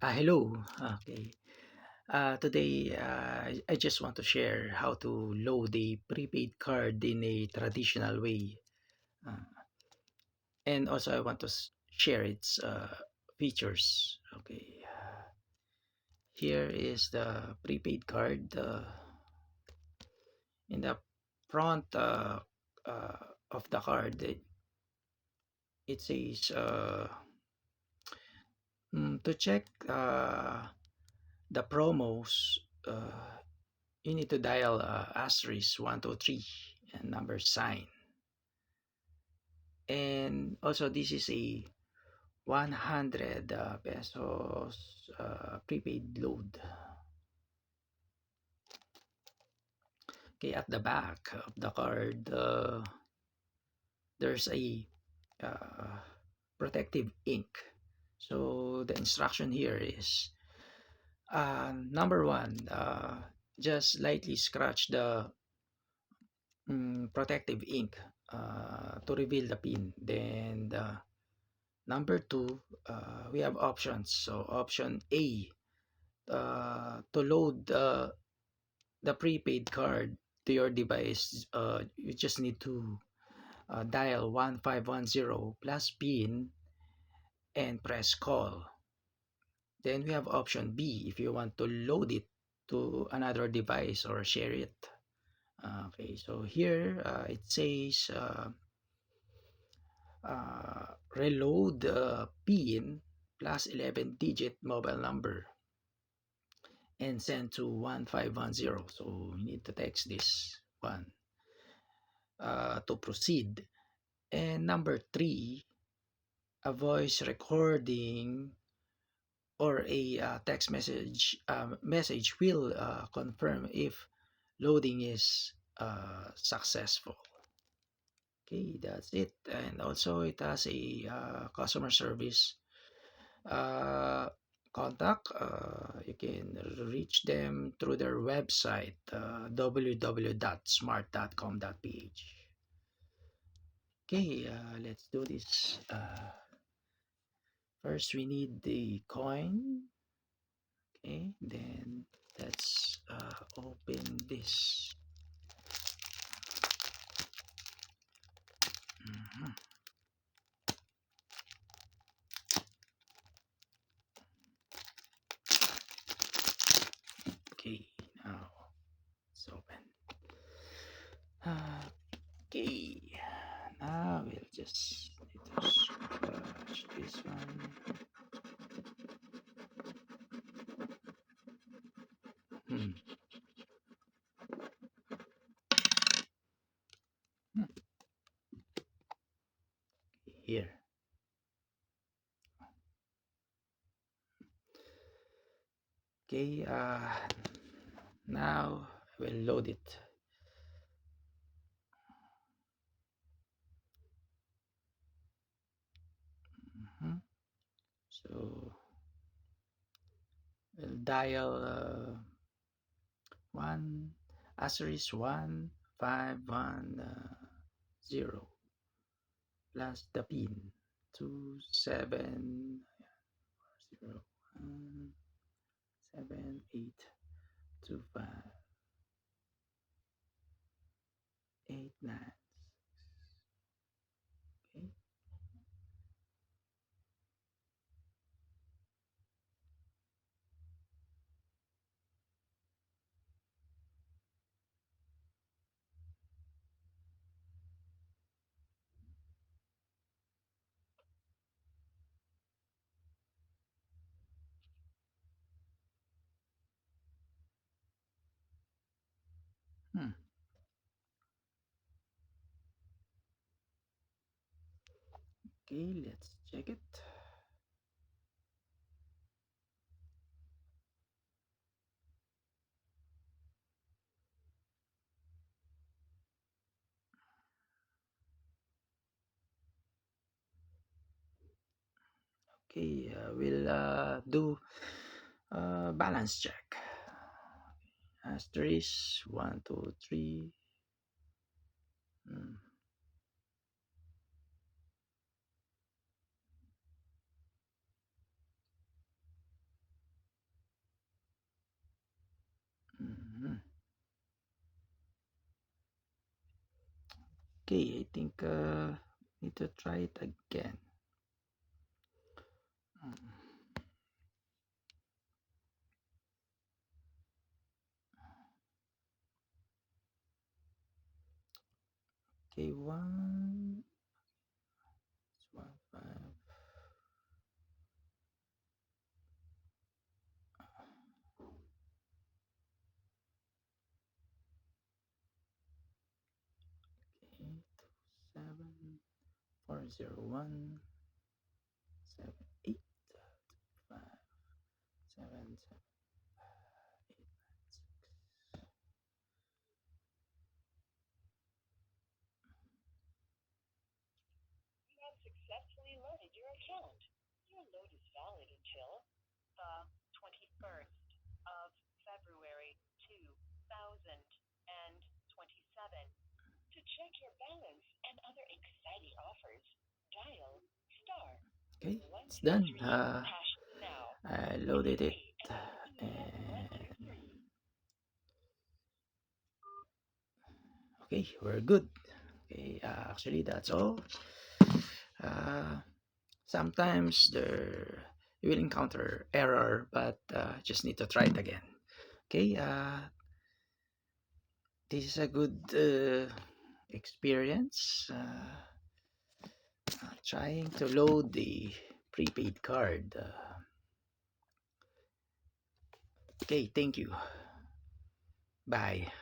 Hello. Okay. Today, I just want to share how to load a prepaid card in a traditional way. Uh, and also, I want to share its features. Okay. Here is the prepaid card. In the front uh, of the card, it says to check the promos. You need to dial asterisk 123 and number sign. And also, this is a 100 pesos prepaid load. Okay, at the back of the card, there's a uh, protective ink. So the instruction here is number one, just lightly scratch the protective ink to reveal the pin. Then number two, we have options. So option A, to load the prepaid card to your device, you just need to dial 1510 plus PIN and press call. Then we have option B if you want to load it to another device or share it. Okay, so here it says reload PIN plus 11-digit mobile number and send to 1510. So you need to text this one to proceed. And number three, a voice recording or a text message will confirm if loading is successful. Okay, that's it. And also it has a customer service uh, contact. You can reach them through their website, www.smart.com.ph. Okay, let's do this. First, we need the coin. Okay, then let's open this. Mhm. Okay, now it's open. Okay, now we'll just need to scratch this one. Hmm. hmm, Here. Okay, now we'll load it. Mhm. So we'll dial one asterisk 1510 plus the pin 2701782589. Okay. Hmm. Okay, let's check it. Okay, we'll do balance check. Asterisk 123. Hmm. Mhm. Okay, I think need to try it again. Mm. Okay, one, five. Okay, 2740178577896. Okay, it's done. I loaded it, and okay, we're good. Okay, actually that's all. Uh, Sometimes there you will encounter error, but just need to try it again. Okay, this is a good experience. Trying to load the prepaid card. Okay, thank you. Bye.